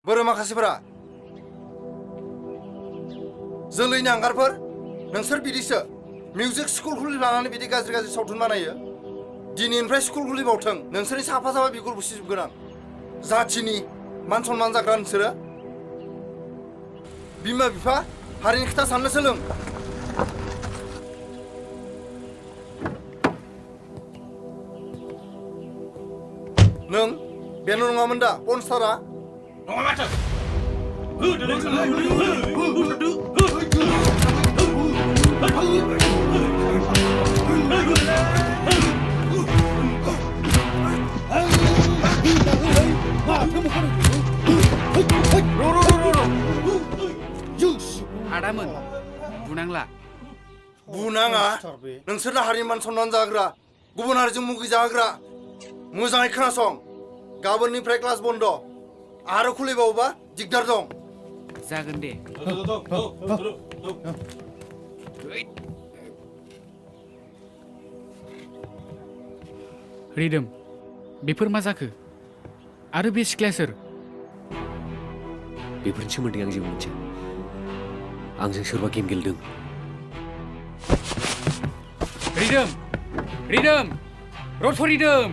बोरो माखासेफोरा जोलैनि आंगारफोर नोंसोर बिदिसो मिउजिक स्कुल खुलिलांनानै बिदि गाज्रि गाज्रि सावथुन बानायो दिनैनिफ्राय स्कुल खुलिबावथों नोंसोरनि साफा साफा बिगुर बुसिजोबगोन आं जाथिनि मान सनमान जाग्रा नोंसोरो बिमा बिफा हारिनि खोथा साननो सोलों नों बेनो नङामोन दा पनस्टारा नङा माथो आदामोन बुनांला बुनाङा नोंसोरनो हारिनि मान सनमान जाग्रा गुबुन हारिजों मुगै जाग्रा मोजाङै खोनासं गाबोननिफ्राय क्लास बन्द आरो खुलिबावोबा दिगदार दं जागोन दे रिदोम बेफोर मा जाखो आरो बे सिख्लाया सोर बेफोरनि सोमोन्दै आं जेबो मिथिया आंजों सोरबा गेम गेलेदों रिदोम रिदोम रड फर रिदोम